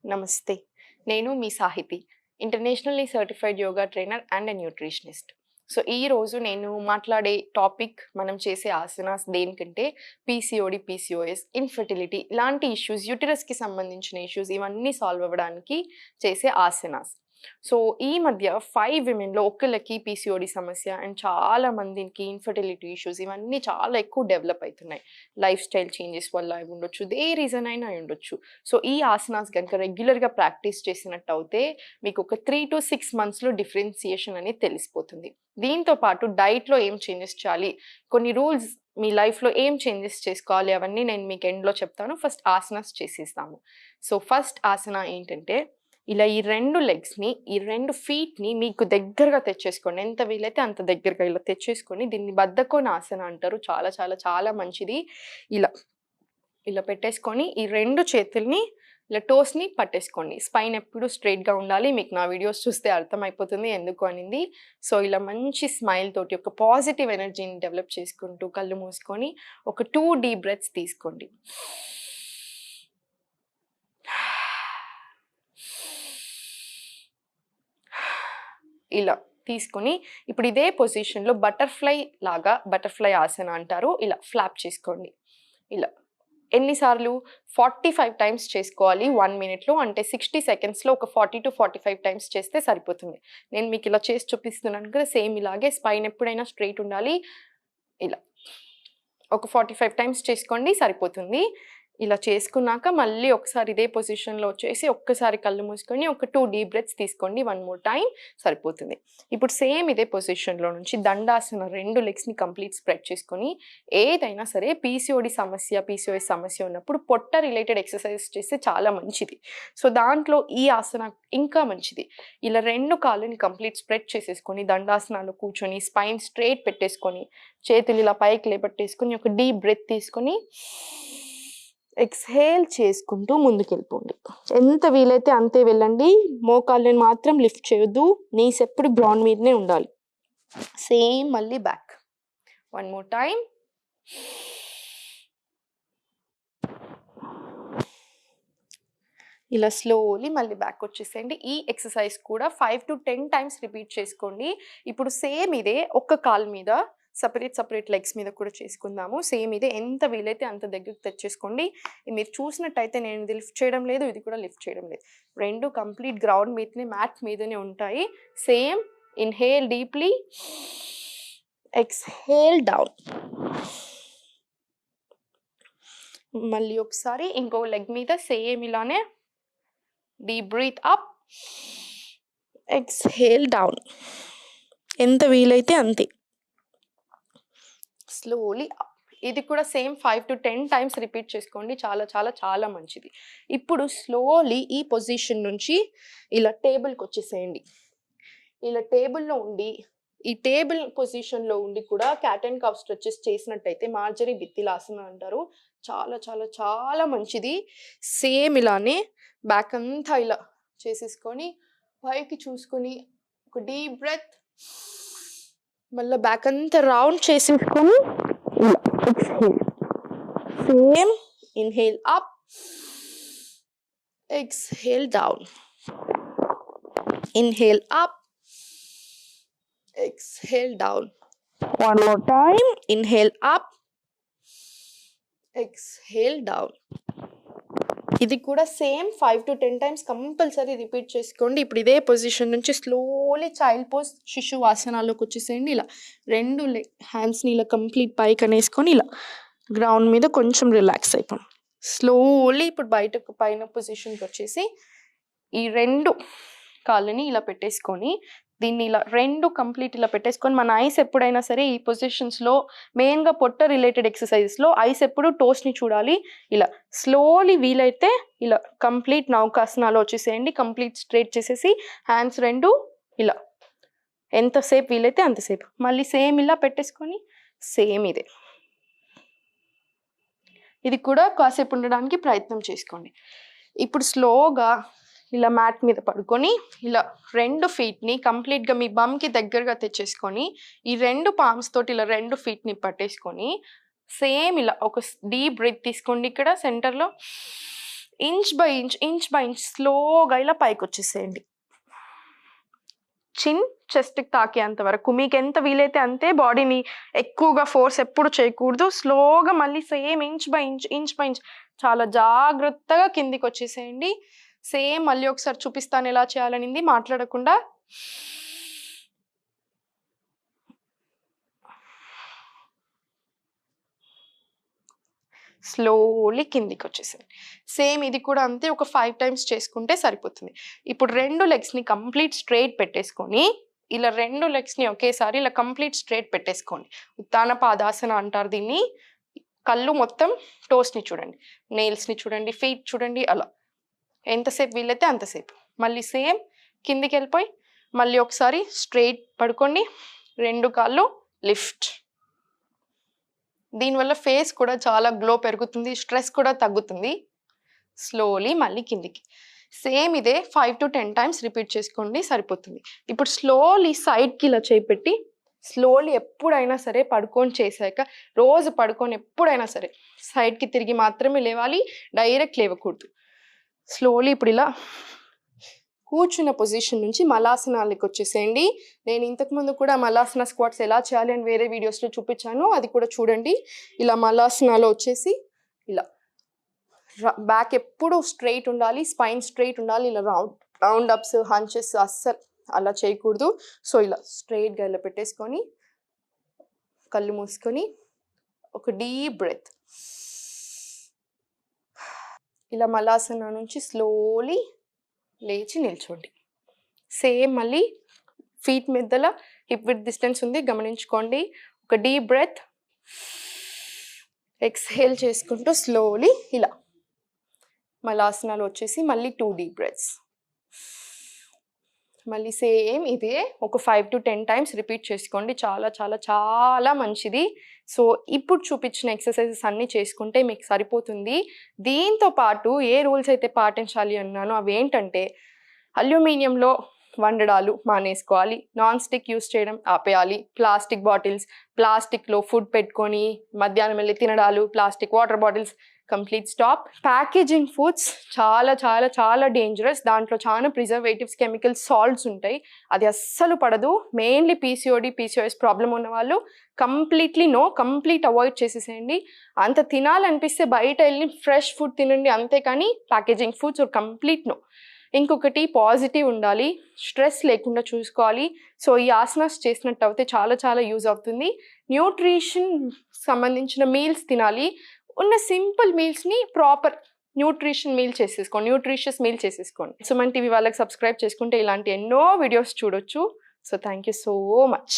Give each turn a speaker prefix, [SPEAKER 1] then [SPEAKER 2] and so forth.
[SPEAKER 1] నమస్తే. నేను మీ Sahiti. Internationally certified yoga trainer and nutritionist. So, ఈరోజు నేను మాట్లాడే టాపిక్ మనం చేసే ఆసనాస్ దేనికంటే పీసీఓడి, పీసీఓఎస్, ఇన్ఫెర్టిలిటీ ఇలాంటి ఇష్యూస్, యూటరస్‌కి సంబంధించిన ఇష్యూస్ ఇవన్నీ సాల్వ్ అవ్వడానికి చేసే ఆసనాస్. సో, ఈ మధ్య 5 విమెన్‌లో ఒకళ్ళకి పీసీఓడి సమస్య అండ్ చాలా మందికి ఇన్ఫెర్టిలిటీ ఇష్యూస్ ఇవన్నీ చాలా ఎక్కువ డెవలప్ అయితున్నాయి. లైఫ్ స్టైల్ చేంజెస్ వల్ల అయి ఉండొచ్చు. ఏ రీజన్ అయినా అయి ఉండొచ్చు. సో, ఈ ఆసనాస్ గనుక రెగ్యులర్‌గా ప్రాక్టీస్ చేసినట్టయితే మీకు ఒక 3-6 మంత్స్‌లో డిఫరెన్షియేషన్ అనేది తెలిసిపోతుంది. దీంతో పాటు డైట్‌లో ఏం చేంజెస్ చేయాలి, కొన్ని రూల్స్ మీ లైఫ్‌లో ఏం చేంజెస్ చేసుకోవాలి అవన్నీ నేను మీకు ఎండ్‌లో చెప్తాను. ఫస్ట్ ఆసనాస్ చేసేద్దాము. సో, ఫస్ట్ ఆసన ఏంటంటే ఇలా ఈ 2 లెగ్స్‌ని, ఈ 2 ఫీట్‌ని మీకు దగ్గరగా తెచ్చేసుకోండి. ఎంత వీలైతే అంత దగ్గరగా ఇలా తెచ్చేసుకొని దీన్ని బద్ధకోనాసన అంటారు. చాలా చాలా చాలా మంచిది. ఇలా, ఇలా పెట్టేసుకొని ఈ 2 చేతుల్ని ఇలా టోస్‌ని పట్టేసుకోండి. స్పైన్ ఎప్పుడు స్ట్రెయిట్‌గా ఉండాలి. మీకు నా వీడియోస్ చూస్తే అర్థమైపోతుంది ఎందుకు అనింది. సో, ఇలా మంచి స్మైల్ తోటి ఒక పాజిటివ్ ఎనర్జీని డెవలప్ చేసుకుంటూ కళ్ళు మూసుకొని ఒక 2 డీప్ బ్రెత్స్ తీసుకోండి. ఇలా తీసుకొని ఇప్పుడు ఇదే పొజిషన్‌లో బటర్‌ఫ్లై ఆసన అంటారు. ఇలా ఫ్లాప్ చేసుకోండి. ఇలా ఎన్ని సార్లు 45 టైమ్స్ చేసుకోవాలి 1 మినిట్‌లో. అంటే 60 సెకండ్స్‌లో ఒక 40-45 టైమ్స్ చేస్తే సరిపోతుంది. నేను మీకు ఇలా చేసి చూపిస్తున్నాను కదా! సేమ్ ఇలాగే స్పైన్ ఎప్పుడైనా స్ట్రెయిట్ ఉండాలి. ఇలా ఒక 45 టైమ్స్ చేసుకోండి సరిపోతుంది. ఇలా చేసుకున్నాక మళ్ళీ ఒకసారి ఇదే పొజిషన్‌లో వచ్చేసి ఒక్కసారి కళ్ళు మూసుకొని ఒక 2 డీప్ బ్రెత్స్ తీసుకోండి. 1 మోర్ టైమ్ సరిపోతుంది. ఇప్పుడు సేమ్ ఇదే పొజిషన్‌లో నుంచి దండాసన 2 లెగ్స్‌ని కంప్లీట్ స్ప్రెడ్ చేసుకొని ఏదైనా సరే పీసీఓడి సమస్య, పీసీఓఎస్ సమస్య ఉన్నప్పుడు పొట్ట రిలేటెడ్ ఎక్సర్‌సైజెస్ చేస్తే చాలా మంచిది. సో, దాంట్లో ఈ ఆసన ఇంకా మంచిది. ఇలా 2 కాళ్ళని కంప్లీట్ స్ప్రెడ్ చేసేసుకొని దండాసనాలో కూర్చొని స్పైన్ స్ట్రెయిట్ పెట్టేసుకొని చేతులు ఇలా పైకి లేపట్టేసుకొని ఒక డీప్ బ్రెత్ తీసుకొని ఎక్స్‌హేల్ చేసుకుంటూ ముందుకెళ్ళిపోండి. ఎంత వీలైతే అంతే వెళ్ళండి. మోకాళ్ళని మాత్రం లిఫ్ట్ చేయొద్దు. నీస్ ఎప్పుడు గ్రౌండ్ మీదనే ఉండాలి. సేమ్ మళ్ళీ బ్యాక్. 1 more time. ఇలా స్లోలీ మళ్ళీ బ్యాక్ వచ్చేసేయండి. ఈ ఎక్సర్సైజ్ కూడా 5-10 టైమ్స్ రిపీట్ చేసుకోండి. ఇప్పుడు సేమ్ ఇదే ఒక్క కాలు మీద సెపరేట్ లెగ్స్ మీద కూడా చేసుకుందాము. సేమ్ ఇదే ఎంత వీలైతే అంత దగ్గరికి తెచ్చేసుకోండి. మీరు చూసినట్టయితే నేను ఇది లిఫ్ట్ చేయడం లేదు, ఇది కూడా లిఫ్ట్ చేయడం లేదు. 2 కంప్లీట్ గ్రౌండ్ మీదనే మ్యాట్ మీదనే ఉంటాయి. Same inhale deeply, exhale down. మళ్ళీ ఒకసారి ఇంకో లెగ్ మీద సేమ్ ఇలానే deep breathe up, exhale down. ఎంత వీలైతే అంతే. Slowly up. ఇది కూడా సేమ్ 5-10 టైమ్స్ రిపీట్ చేసుకోండి. చాలా చాలా చాలా మంచిది. ఇప్పుడు స్లోలీ ఈ పొజిషన్ నుంచి ఇలా టేబుల్‌కి వచ్చేసేయండి. ఇలా టేబుల్‌లో ఉండి ఈ టేబుల్ పొజిషన్‌లో ఉండి కూడా క్యాట్ అండ్ కౌ స్ట్రెచెస్ చేసినట్టయితే మార్జరీ బిత్తిలాసన అంటారు. చాలా చాలా చాలా మంచిది. సేమ్ ఇలానే బ్యాక్ అంతా ఇలా చేసేసుకొని పైకి చూసుకొని ఒక డీప్ బ్రెత్, మళ్ళీ బ్యాక్ అంతా రౌండ్ చేసేసుకొని ఇలా exhale. Same inhale up, exhale down. Inhale up, exhale down. One more time. Inhale up, exhale down. ఇది కూడా సేమ్ 5-10 టైమ్స్ కంపల్సరీ రిపీట్ చేసుకోండి. ఇప్పుడు ఇదే పొజిషన్ నుంచి స్లోలీ చైల్డ్ పోజ్ శిశువాసనాల్లోకి వచ్చేసేయండి. ఇలా 2 హ్యాండ్స్ని ఇలా కంప్లీట్ పైకి అనేసుకొని ఇలా గ్రౌండ్ మీద కొంచెం రిలాక్స్ అయిపోండి. స్లోలీ ఇప్పుడు పైన పొజిషన్కి వచ్చేసి ఈ 2 కాళ్ళని ఇలా పెట్టేసుకొని దీన్ని ఇలా 2 కంప్లీట్ ఇలా పెట్టేసుకొని మన ఐస్ ఎప్పుడైనా సరే ఈ పొజిషన్స్‌లో మెయిన్‌గా పొట్ట రిలేటెడ్ ఎక్సర్సైజెస్‌లో ఐస్ ఎప్పుడు టోస్‌ని చూడాలి. ఇలా స్లోలీ వీలైతే ఇలా కంప్లీట్ నౌకాసనాలో వచ్చేసేయండి. కంప్లీట్ స్ట్రెయిట్ చేసేసి హ్యాండ్స్ 2 ఇలా ఎంతసేపు వీలైతే అంతసేపు. మళ్ళీ సేమ్ ఇలా పెట్టేసుకొని సేమ్ ఇదే. ఇది కూడా కాసేపు ఉండడానికి ప్రయత్నం చేసుకోండి. ఇప్పుడు స్లోగా ఇలా మ్యాట్ మీద పడుకొని ఇలా 2 ఫీట్‌ని కంప్లీట్‌గా మీ బమ్‌కి దగ్గరగా తెచ్చేసుకొని ఈ 2 పామ్స్ తోటి ఇలా 2 ఫీట్‌ని పట్టేసుకొని సేమ్ ఇలా ఒక డీప్ బ్రీత్ తీసుకోండి ఇక్కడ సెంటర్‌లో. ఇంచ్ బై ఇంచ్ స్లోగా ఇలా పైకి వచ్చేసేయండి. చిన్ చెస్ట్కి తాకేంత వరకు మీకు ఎంత వీలైతే అంతే. బాడీని ఎక్కువగా ఫోర్స్ ఎప్పుడు చేయకూడదు. స్లోగా మళ్ళీ సేమ్ ఇంచ్ బై ఇంచ్ చాలా జాగ్రత్తగా కిందికి వచ్చేసేయండి. సేమ్ మళ్ళీ ఒకసారి చూపిస్తాను ఎలా చేయాలనింది మాట్లాడకుండా. స్లోలీ కిందికి వచ్చేసింది. సేమ్ ఇది కూడా అంతే, ఒక 5 టైమ్స్ చేసుకుంటే సరిపోతుంది. ఇప్పుడు 2 లెగ్స్ని కంప్లీట్ స్ట్రైట్ పెట్టేసుకొని ఇలా 2 లెగ్స్ని ఒకేసారి ఇలా కంప్లీట్ స్ట్రైట్ పెట్టేసుకోండి. ఉత్తాన పాదాసన అంటారు దీన్ని. కళ్ళు మొత్తం టోస్ని చూడండి, నెయిల్స్ని చూడండి, ఫీట్ చూడండి. అలా ఎంతసేపు వీలైతే అంతసేపు. మళ్ళీ సేమ్ కిందికి వెళ్ళిపోయి మళ్ళీ ఒకసారి స్ట్రైట్ పడుకోండి. 2 కాళ్ళు లిఫ్ట్. దీనివల్ల ఫేస్ కూడా చాలా గ్లో పెరుగుతుంది, స్ట్రెస్ కూడా తగ్గుతుంది. స్లోలీ మళ్ళీ కిందికి. సేమ్ ఇదే 5 to 10 టైమ్స్ రిపీట్ చేసుకోండి, సరిపోతుంది. ఇప్పుడు స్లోలీ సైడ్కి ఇలా చేపెట్టి స్లోలీ ఎప్పుడైనా సరే పడుకొని చేశాక, రోజు పడుకొని ఎప్పుడైనా సరే సైడ్కి తిరిగి మాత్రమే లేవాలి, డైరెక్ట్ లేవకూడదు. స్లోలీ ఇప్పుడు ఇలా కూర్చున్న పొజిషన్ నుంచి మలాసనాలకి వచ్చేసేయండి. నేను ఇంతకుముందు కూడా మలాసన స్క్వాట్స్ ఎలా చేయాలి అని వేరే వీడియోస్లో చూపించాను, అది కూడా చూడండి. ఇలా మలాసనాలో వచ్చేసి ఇలా బ్యాక్ ఎప్పుడు స్ట్రైట్ ఉండాలి, స్పైన్ స్ట్రైట్ ఉండాలి. ఇలా రౌండ్ అప్స్ హంచెస్ అస్సలు అలా చేయకూడదు. సో ఇలా స్ట్రైట్గా ఇలా పెట్టేసుకొని కళ్ళు మూసుకొని ఒక డీప్ బ్రెత్. ఇలా మలాసన నుంచి స్లోలీ లేచి నిల్చోండి. సేమ్ మళ్ళీ ఫీట్ మధ్యలో హిప్ విత్ డిస్టెన్స్ ఉంది, గమనించుకోండి. ఒక డీప్ బ్రెత్, ఎక్స్హేల్ చేసుకుంటూ స్లోలీ ఇలా మలాసనాలు వచ్చేసి మళ్ళీ 2 డీప్ బ్రెత్స్. మళ్ళీ సేమ్ ఇదే ఒక 5 to 10 టైమ్స్ రిపీట్ చేసుకోండి. చాలా చాలా చాలా మంచిది. సో ఇప్పుడు చూపించిన ఎక్సర్సైజెస్ అన్నీ చేసుకుంటే మీకు సరిపోతుంది. దీంతో పాటు ఏ రూల్స్ అయితే పాటించాలి అన్నానో అవి ఏంటంటే, అల్యూమినియంలో వండడాలు మానేసుకోవాలి, నాన్ స్టిక్ యూస్ చేయడం ఆపేయాలి, ప్లాస్టిక్ బాటిల్స్, ప్లాస్టిక్లో ఫుడ్ పెట్టుకొని మధ్యాహ్నం వెళ్ళి తినడాలు, plastic water bottles complete stop. Packaging foods చాలా చాలా చాలా డేంజరస్. దాంట్లో చాలా ప్రిజర్వేటివ్స్, కెమికల్స్, సాల్ట్స్ ఉంటాయి. అది అస్సలు పడదు. మెయిన్లీ PCOS ప్రాబ్లం ఉన్న వాళ్ళు కంప్లీట్ అవాయిడ్ చేసేసేయండి. అంత తినాలనిపిస్తే బయట వెళ్ళి ఫ్రెష్ ఫుడ్ తినండి, అంతేకాని ప్యాకేజింగ్ ఫుడ్స్ కంప్లీట్ నో. ఇంకొకటి పాజిటివ్ ఉండాలి, స్ట్రెస్ లేకుండా చూసుకోవాలి. సో ఈ ఆసనాస్ చేసినట్టు అయితే చాలా చాలా యూజ్ అవుతుంది. న్యూట్రిషన్ సంబంధించిన మీల్స్ తినాలి. ఉన్న సింపుల్ మీల్స్ని ప్రాపర్ న్యూట్రిషియస్ మీల్ చేసేసుకోండి. సుమన్ టీవీ వాళ్ళకి సబ్స్క్రైబ్ చేసుకుంటే ఇలాంటి ఎన్నో వీడియోస్ చూడొచ్చు. So thank you so much.